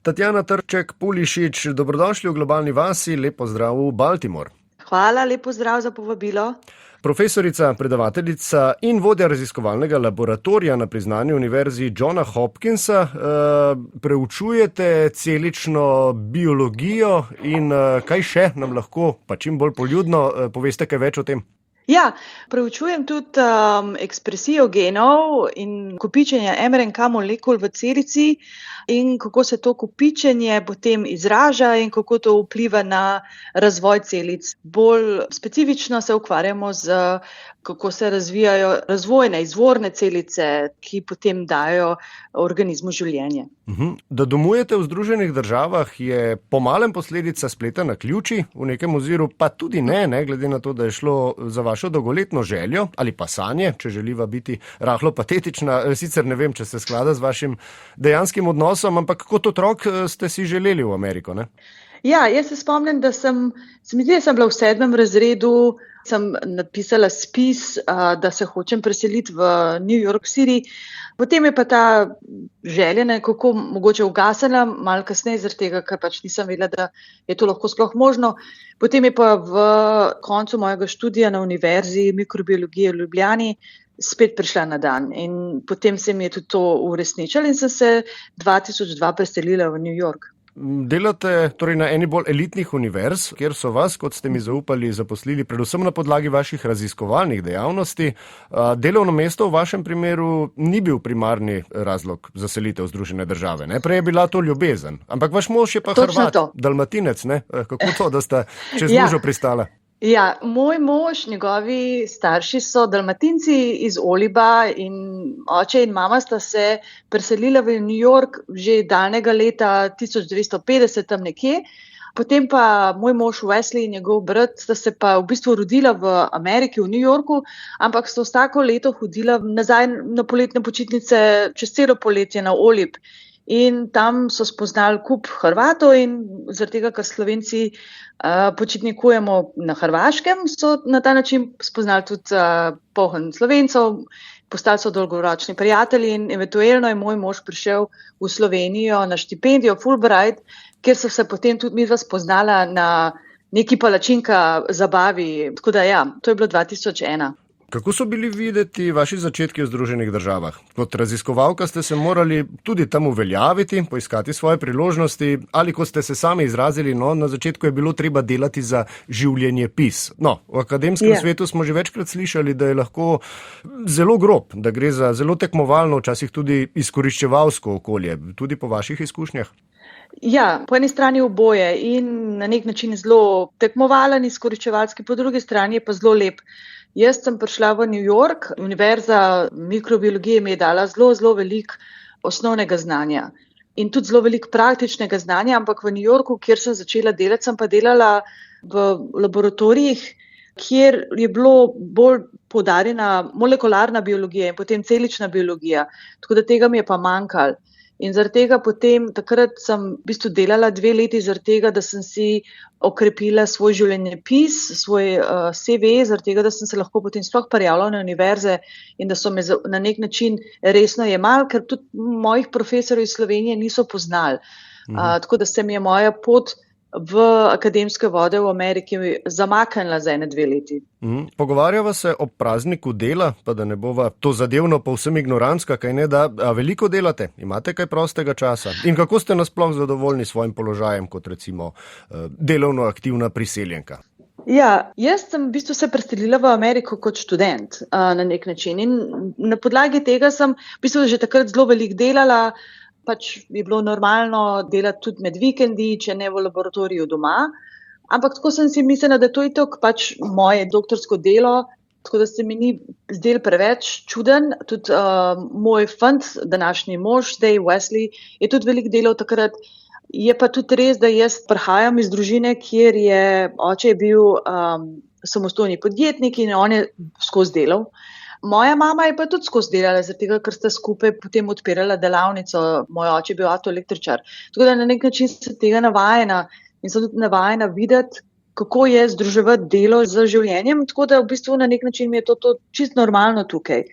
Tatjana Trček-Pulišič, dobrodošli v Globalni vasi, lep pozdrav v Baltimore. Hvala, lep pozdrav za povabilo. Profesorica, predavateljica in vodja raziskovalnega laboratorija na priznani univerzi Johna Hopkinsa, preučujete celično biologijo in kaj še nam lahko, pa čim bolj poljudno, poveste kaj več o tem? Ja, preučujem tudi ekspresijo genov in kopičenje mRNK molekul v celici in kako se to kopičenje potem izraža in kako to vpliva na razvoj celic. Bolj specifično se ukvarjamo z kako se razvijajo razvojne, izvorne celice, ki potem dajo organizmu življenje. Da domujete v Združenih državah je po malem posledica spleta naključij, v nekem oziru pa tudi ne, glede na to, da je šlo za vašo dolgoletno željo ali pa sanje, če želiva biti rahlo patetična. Sicer ne vem, če se sklada z vašim dejanskim odnosom, ampak kot otrok ste si želeli v Ameriko, ne? Ja, jaz se spomnim, da sem bila v 7. razredu, sem napisala spis, da se hočem preseliti v New York City. Potem je pa ta želja nekako mogoče ugasnila, malo kasneje, zaradi tega, ker pač nisem vedela, da je to lahko sploh možno. Potem je pa v koncu mojega študija na univerzi mikrobiologije v Ljubljani spet prišla na dan. In potem se mi je tudi to uresničilo in sem se 2002 preselila v New York. Delate torej na eni bolj elitnih univerz, kjer so vas, kot ste mi zaupali, zaposlili predvsem na podlagi vaših raziskovalnih dejavnosti. Delovno mesto v vašem primeru ni bil primarni razlog za selitev v Združene države, ne? Prej je bila to ljubezen. Ampak vaš mož je pa Hrvat, Dalmatinec, ne? Kako to, da sta čez lužo pristala? Ja, moj mož, njegovi starši so Dalmatinci iz Oliba in oče in mama sta se preselila v New York že daljnega leta 1950 tam nekje. Potem pa moj mož Wesley in njegov brat sta se pa v bistvu rodila v Ameriki, v New Yorku, ampak sta vsako leto hodila nazaj na poletne počitnice čez celo poletje na Olib. In tam so spoznali kup Hrvatov in zaradi tega, ker Slovenci počitnikujemo na Hrvaškem, so na ta način spoznali tudi polno Slovencov, postali so dolgoročni prijatelji in eventualno je moj mož prišel v Slovenijo na štipendijo Fulbright, kjer so se potem tudi midva spoznala na neki palačinka zabavi. Tako da ja, to je bilo 2001. Kako so bili videti vaši začetki v Združenih državah? Kot raziskovalka ste se morali tudi tam uveljaviti, poiskati svoje priložnosti, ali kot ste se sami izrazili, na začetku je bilo treba delati za življenjepis. V akademskem svetu smo že večkrat slišali, da je lahko zelo grob, da gre za zelo tekmovalno, včasih tudi izkoriščevalsko okolje, tudi po vaših izkušnjah. Ja, po eni strani oboje in na nek način zelo tekmovalen, izkoriščevalski, po drugi strani je pa zelo lep. Jaz sem prišla v New York, univerza mikrobiologije mi je dala zelo veliko osnovnega znanja in tudi zelo veliko praktičnega znanja, ampak v New Yorku, kjer sem začela delati, sem pa delala v laboratorijih, kjer je bilo bolj poudarjena molekularna biologija in potem celična biologija, tako da tega mi je pa manjkalo. In zaradi tega potem, takrat sem v bistvu delala 2 leti zaradi tega, da sem si okrepila svoj življenjepis, svoj CV, zaradi tega, da sem se lahko potem sploh prijavila na univerze in da so me na nek način resno jemali, ker tudi mojih profesorjev iz Slovenije niso poznali. Tako da se mi je moja pot v akademske vode v Ameriki zamaknila za 1-2 leti. Pogovarjava se o prazniku dela, pa da ne bova to zadevno povsem ignorantska, kaj ne, da veliko delate, imate kaj prostega časa in kako ste nasploh zadovoljni s svojim položajem kot recimo delovno aktivna priseljenka? Ja, jaz sem v bistvu se preselila v Ameriko kot študent na nek način in na podlagi tega sem v bistvu že takrat zelo veliko delala. Pač je bilo normalno delati tudi med vikendi, če ne v laboratoriju doma. Ampak tako sem si mislila, da to je tako pač moje doktorsko delo, tako da se mi ni zdel preveč čuden. Tudi moj fant, današnji mož, zdaj Wesley, je tudi veliko delal takrat. Je pa tudi res, da jaz prihajam iz družine, kjer je oče bil samostojni podjetnik in on je skozi delal. Moja mama je pa tudi skozi delala, zaradi tega, ker sta skupaj potem odpirala delavnico. Moj oče je bil avtoelektričar. Tako da na nek način sem tega navajena in sem tudi navajena videti, kako je združevati delo z življenjem. Tako da v bistvu na nek način mi je to čisto normalno tukaj.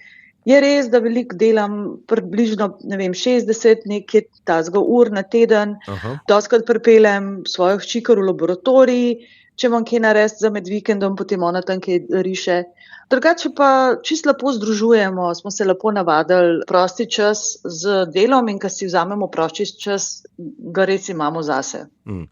Je res, da veliko delam, približno 60 nekaj tazga ur na teden. Dostikrat pripeljem svojo hčikar v laboratorij, če imam kaj narediti za med vikendom, potem ona tam kaj riše. Drugače pa čisto lepo združujemo, smo se lepo navadili prosti čas z delom in ko si vzamemo prosti čas, ga res imamo zase.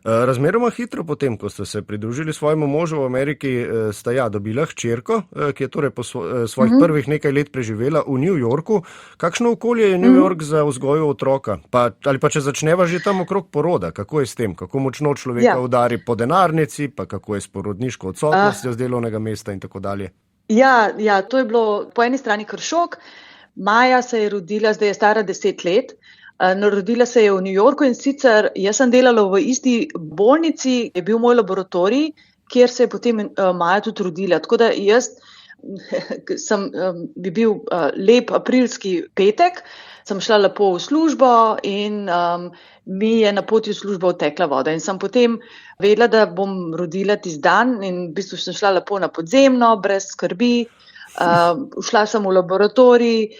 Razmeroma hitro potem, ko ste se pridružili svojemu možu v Ameriki, sta dobila hčerko, ki je torej po svojih prvih nekaj let preživela v New Yorku. Kakšno okolje je New York za vzgojo otroka? Ali pa če začneva že tam okrog poroda, kako je s tem? Kako močno človeka udari po denarnici, pa kako je s porodniško odsotnostjo z delovnega mesta in tako dalje? Ja, to je bilo po eni strani kar šok. Maja se je rodila, zdaj je stara 10 let. Rodila se je v New Yorku in sicer jaz sem delala v isti bolnici, je bil moj laboratorij, kjer se je potem Maja tudi rodila. Tako da jaz bi bil lep aprilski petek, sem šla lepo v službo in mi je na poti v službo odtekla voda. In sem potem vedela, da bom rodila tisti dan in v bistvu sem šla lepo na podzemno, brez skrbi. Šla sem v laboratorij,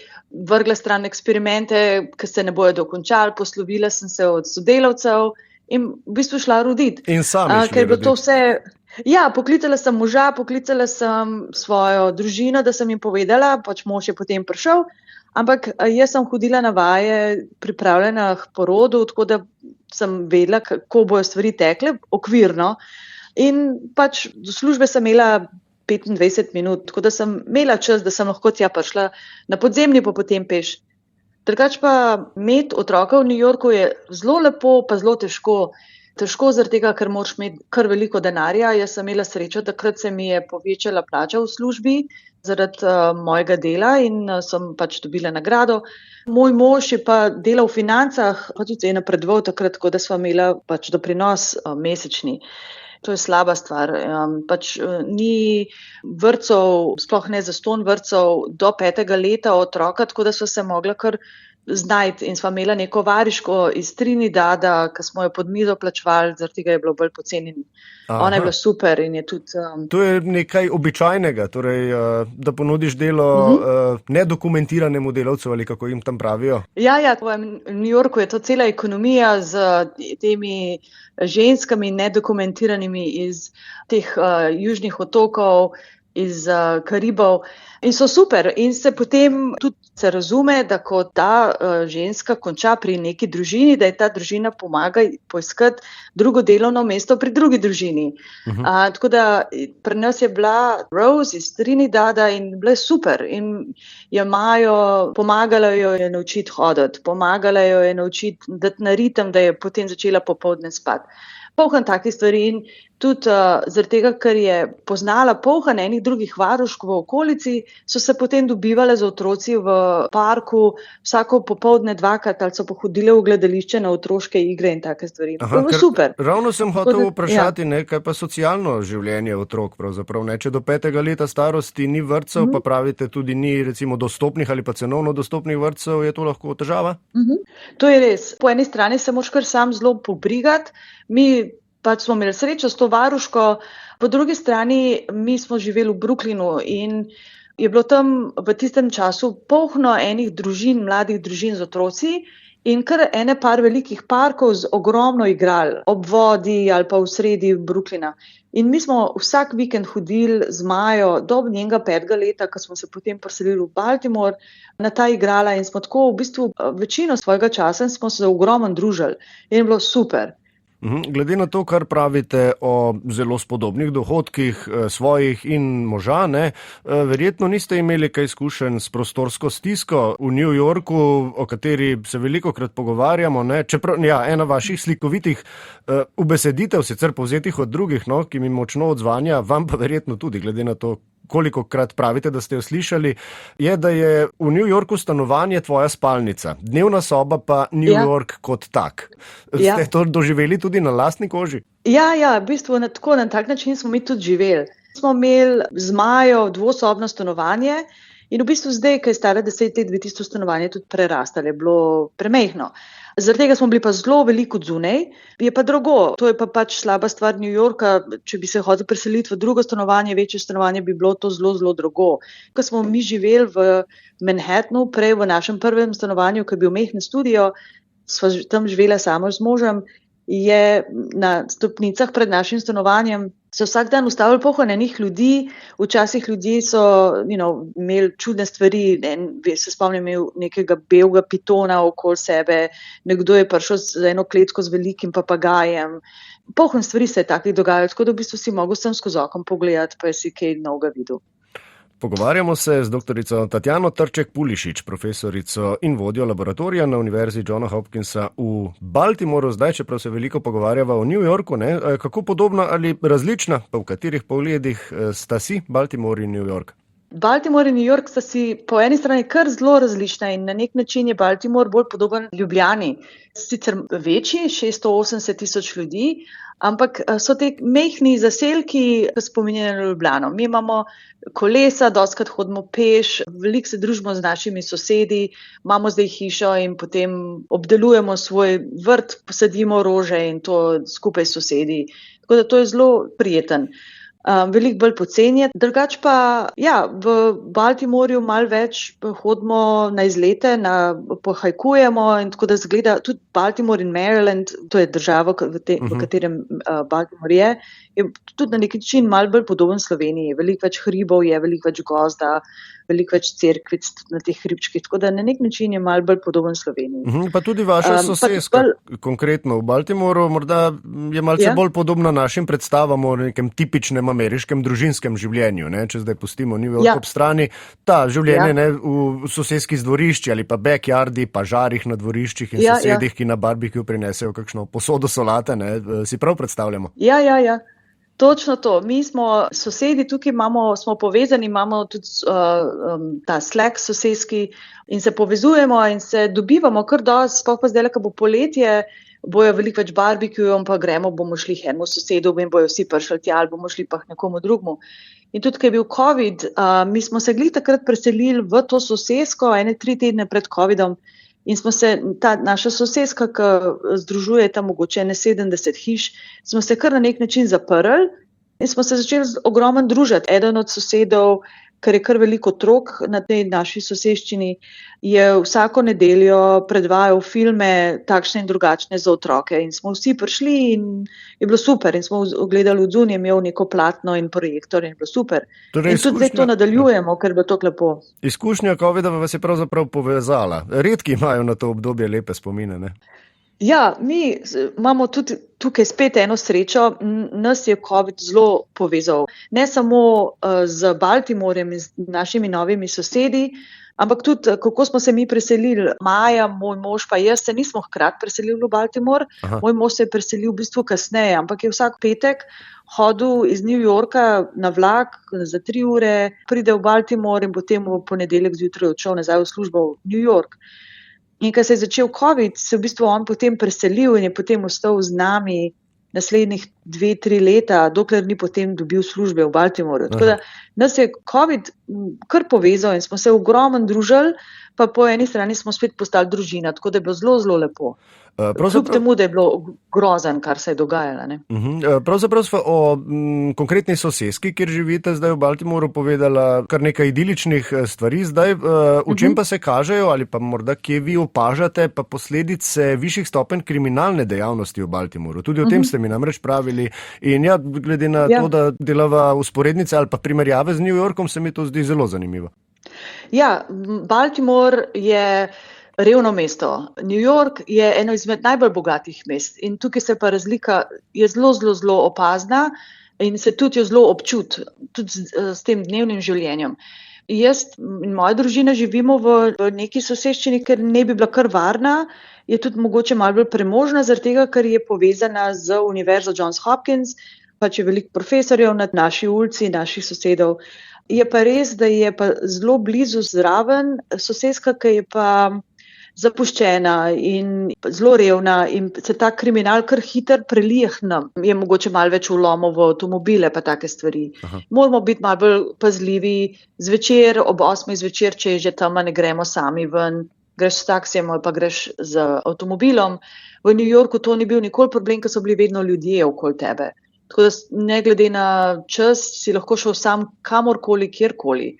vrgla stran eksperimente, ki se ne bojo dokončali, poslovila sem se od sodelavcev in v bistvu šla roditi. In sami šli roditi. Ja, poklicala sem moža, poklicala sem svojo družino, da sem jim povedala, pač mož je potem prišel. Ampak jaz sem hodila na vaje pripravljena k porodu, tako da sem vedela, kako bojo stvari tekle, okvirno. In pač do službe sem imela 25 minut, tako da sem imela čas, da sem lahko tja prišla na podzemni, pa potem peš. Drugače pa imeti otroka v New Yorku je zelo lepo, pa zelo težko. Težko zaradi tega, ker moraš imeti kar veliko denarja. Jaz sem imela srečo, takrat se mi je povečala plača v službi zaradi mojega dela in sem pač dobila nagrado. Moj mož je pa delal v financah, pa tudi je napredoval takrat, tako da sva imela pač doprinos mesečni. To je slaba stvar. Pač ni vrtcev, sploh ne zastonj vrtcev do 5. leta otroka, tako da sva se mogla kar znajti in sva imela neko variško iz Trinidada, ki smo jo pod mizo plačevali, zaradi tega je bilo bolj poceni. Ona je bila super in je tudi... To je nekaj običajnega, torej, da ponudiš delo nedokumentiranemu delavcu ali kako jim tam pravijo? Ja, v New Yorku je to cela ekonomija z temi ženskami nedokumentiranimi iz teh južnih otokov, iz Karibov in so super in se potem tudi se razume, da ko ta ženska konča pri neki družini, da je ta družina pomaga poiskati drugo delovno mesto pri drugi družini. Tako da pri nas je bila Rose iz Trinidada in bila je super in pomagala jo je naučiti hoditi, pomagala jo je naučiti dati na ritem, da je potem začela popoldne spati. Polhan takih stvari in tudi zaradi tega, ker je poznala polhan enih drugih varušk v okolici, so se potem dobivale z otroci v parku vsako popoldne dvakrat ali so pohodile v gledališče na otroške igre in take stvari. Super. Ravno sem hotel vprašati, kaj pa socialno življenje otrok pravzaprav, ne? Če do 5. leta starosti ni vrtcev, pa pravite tudi ni recimo dostopnih ali pa cenovno dostopnih vrtcev, je to lahko težava? To je res. Po eni strani se moraš kar sam zelo pobrigati. Mi pač smo imeli srečo s to varuško, po drugi strani mi smo živeli v Brooklynu in je bilo tam v tistem času polno enih družin, mladih družin z otroci in kar ene par velikih parkov z ogromno igral ob vodi ali pa v sredi Brooklyna. In mi smo vsak vikend hodili z Majo do njenega 5. leta, ko smo se potem preselili v Baltimore, na ta igrala in smo tako v bistvu večino svojega časa smo se ogromno družili in je bilo super. Glede na to, kar pravite o zelo spodobnih dohodkih svojih in moža, verjetno niste imeli kaj izkušenj s prostorsko stisko v New Yorku, o kateri se velikokrat pogovarjamo. Čeprav, ena vaših slikovitih ubeseditev, sicer povzetih od drugih, ki mi močno odzvanja, vam pa verjetno tudi, glede na to, kolikokrat pravite, da ste jo slišali, je, da je v New Yorku stanovanje tvoja spalnica, dnevna soba pa New York kot tak. Ste to doživeli tudi na lastni koži? Ja, v bistvu na tak način smo mi tudi živeli. Smo imeli z Majo dvosobno stanovanje In v bistvu zdaj, ko je stara 10 let, bi tisto stanovanje tudi prerastalo, je bilo premehno. Zaradi tega smo bili pa zelo veliko zunaj, je pa drago. To je pa pač slaba stvar New Yorka. Če bi se hotel preseliti v drugo stanovanje, večje stanovanje, bi bilo to zelo, zelo drago. Ko smo mi živeli v Manhattnu, prej v našem prvem stanovanju, ki je bil mehni studio, sva tam živela sama z možem, je na stopnicah pred našim stanovanjem se vsak dan ustavili pohranjenih ljudi. Včasih ljudje so imeli čudne stvari, se spomnim, imel nekega belega pitona okoli sebe, nekdo je prišel z eno kletko z velikim papagajem. Pohran stvari se je takih dogajalo, tako da v bistvu si mogel sem skozi okno pogledati, pa si kaj novega videl. Pogovarjamo se z doktorico Tatjano Trček-Pulišič, profesorico in vodjo laboratorija na Univerzi Johna Hopkinsa v Baltimoru. Zdaj, čeprav se veliko pogovarjava o New Yorku, kako podobna ali različna, pa v katerih pogledih sta si Baltimore in New York? Baltimore in New York sta si po eni strani kar zelo različna in na nek način je Baltimore bolj podoben Ljubljani. Sicer večji, 680 tisoč ljudi, ampak so te mehni zaselki, ki spominjajo na Ljubljano. Mi imamo kolesa, dostikrat hodimo peš, veliko se družimo z našimi sosedi, imamo zdaj hišo in potem obdelujemo svoj vrt, posadimo rože in to skupaj s sosedi. Tako da to je zelo prijeten. Veliko bolj poceni. Drugače pa, v Baltimorju malo več hodimo na izlete, pohajkujemo in tako da zgleda tudi Baltimore in Maryland, to je država, v katerem Baltimore je tudi na nek način malo bolj podoben Sloveniji. Veliko več hribov je, veliko več gozda, veliko več cerkvic na teh hribčkih, tako da na nek način je malo bolj podoben Sloveniji. Pa tudi vaša soseska, konkretno v Baltimoru, morda je malce bolj podobna našim predstavam o nekem tipičnem ameriškem družinskem življenju, če zdaj pustimo New York ob strani. Ta življenje v soseski dvorišči ali pa backyardi, pa žarih na dvoriščih in sosedih, ki na barbecue prinesejo kakšno posodo solate, si prav predstavljamo? Ja. Točno to. Mi smo sosedi, tukaj smo povezani, imamo tudi ta Slack soseski in se povezujemo in se dobivamo kar dosti, sploh pa zdaj, ko bo poletje, bojo veliko več barbecue, pa bomo šli k enemu sosedu in bojo vsi prišli tja, ali bomo šli pa k nekomu drugemu. In tudi, ko je bil COVID, mi smo se glih takrat preselili v to sosesko, 3 tedne pred COVIDom, in smo se, ta naša soseska, ki združuje tam mogoče 70 hiš, smo se kar na nek način zaprli in smo se začeli ogromno družiti. Eden od sosedov, ker je kar veliko otrok na tej naši soseščini, je vsako nedeljo predvajal filme takšne in drugačne za otroke. In smo vsi prišli in je bilo super. In smo gledali od zunaj, imel neko platno in projektor in je bilo super. In tudi zdaj to nadaljujemo, ker je bilo to lepo. Izkušnja COVID-a vas je pravzaprav povezala. Redki imajo na to obdobje lepe spomine, ne? Ja, mi imamo tudi tukaj spet eno srečo. Nas je COVID zelo povezal. Ne samo z Baltimorjem in z našimi novimi sosedi, ampak tudi, kako smo se mi preselili. Maja, moj mož pa jaz se nismo hkrati preselili v Baltimore. Moj mož se je preselil v bistvu kasneje, ampak je vsak petek hodil iz New Yorka na vlak za 3 ure, pride v Baltimore in potem v ponedeljek zjutraj odšel nazaj v službo v New York. In ko se je začel COVID, se je v bistvu on potem preselil in je potem ostal z nami naslednjih 2-3 leta, dokler ni potem dobil službe v Baltimoru. Tako da nas je COVID kar povezal in smo se ogromno družili, pa po eni strani smo spet postali družina, tako da je bilo zelo, zelo lepo. Kljub temu, da je bilo grozen, kar se je dogajalo. Pravzaprav smo o konkretni soseski, kjer živite zdaj v Baltimoru, povedala kar nekaj idiličnih stvari. Zdaj, v čem pa se kažejo ali pa morda kje vi opažate pa posledice višjih stopenj kriminalne dejavnosti v Baltimoru? Tudi o tem ste mi namreč pravili. In glede na to, da delava usporednice ali pa primerjave z New Yorkom, se mi to zdi zelo zanimivo. Ja, Baltimore je revno mesto. New York je eno izmed najbolj bogatih mest in tukaj se pa razlika je zelo, zelo, zelo opazna in se tudi jo zelo občuti, tudi s tem dnevnim življenjem. Jaz in moja družina živimo v neki soseščini, ker ne bi bila kar varna, je tudi mogoče malo bolj premožna, zaradi tega, ker je povezana z Univerzo Johns Hopkins, pač je veliko profesorjev na naši ulici, naših sosedov. Je pa res, da je pa zelo blizu zraven soseska, ki je pa zapuščena in zelo revna in se ta kriminal kar hitro prelije k nam. Je mogoče malo več vlomov v avtomobile pa take stvari. Aha. Moramo biti malo bolj pazljivi. Zvečer, ob 8. zvečer, če je že tema, ne gremo sami ven, greš s taksijem ali pa greš z avtomobilom. V New Yorku to ni bil nikoli problem, ker so bili vedno ljudje okoli tebe. Tako da ne glede na čas si lahko šel sam kamorkoli, kjerkoli.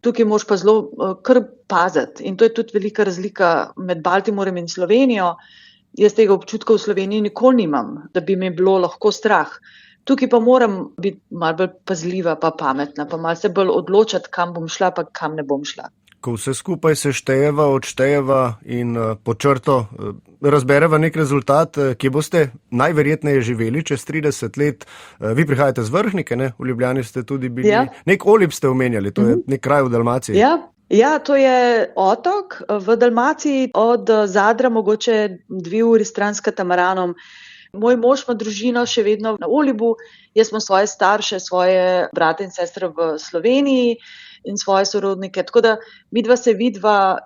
Tukaj moraš pa zelo kar paziti in to je tudi velika razlika med Baltimorem in Slovenijo. Jaz tega občutka v Sloveniji nikoli nimam, da bi me bilo lahko strah. Tukaj pa moram biti malo bolj pazljiva pa pametna, pa malo se bolj odločati, kam bom šla pa kam ne bom šla. Ko vse skupaj seštejeva, odštejeva in po črto razbereva nek rezultat, kje boste najverjetneje živeli čez 30 let. Vi prihajate z Vrhnike, ne? V Ljubljani ste tudi bili. Ja. Nek Olib ste omenjali, to je nek kraj v Dalmaciji. Ja, to je otok v Dalmaciji, od Zadra mogoče 2 uri stran s katamaranom. Moj mož ima družino še vedno na Olibu, jaz imam svoje starše, svoje brate in sestre v Sloveniji in svoje sorodnike. Tako da midva se vidva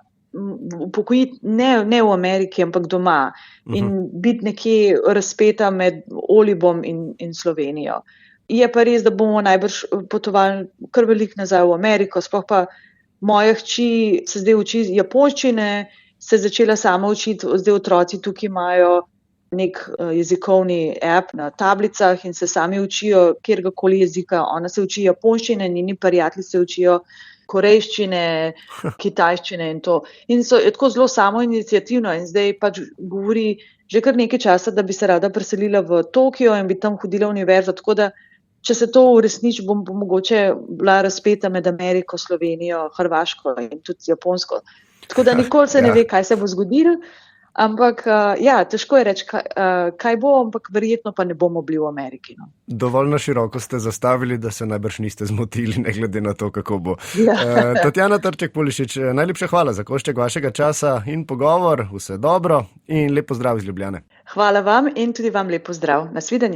upokojiti ne v Ameriki, ampak doma in biti nekje razpeta med Olibom in Slovenijo. Je pa res, da bomo najbrž potovali kar veliko nazaj v Ameriko, sploh pa moja hči se zdaj uči japonščine, se je začela sama učiti, zdaj otroci tukaj imajo nek jezikovni app na tablicah in se sami učijo kjerkoli jezika. Ona se uči japonščine, njeni prijatelji se učijo korejščine, kitajščine in to. In je tako zelo samoiniciativno in zdaj pač govori že kar nekaj časa, da bi se rada preselila v Tokio in bi tam hodila v univerzo. Tako da, če se to uresniči, bom mogoče bila razpeta med Ameriko, Slovenijo, Hrvaško in tudi Japonsko. Tako da nikoli se ne ve, kaj se bo zgodilo. Ampak, težko je reči, kaj bo, ampak verjetno pa ne bomo bili v Ameriki. No. Dovolj na široko ste zastavili, da se najbrž niste zmotili, ne glede na to, kako bo. Ja. Tatjana Trček-Polišič, najlepša hvala za košček vašega časa in pogovor. Vse dobro in lep pozdrav iz Ljubljane. Hvala vam in tudi vam lep pozdrav. Nasvidenje.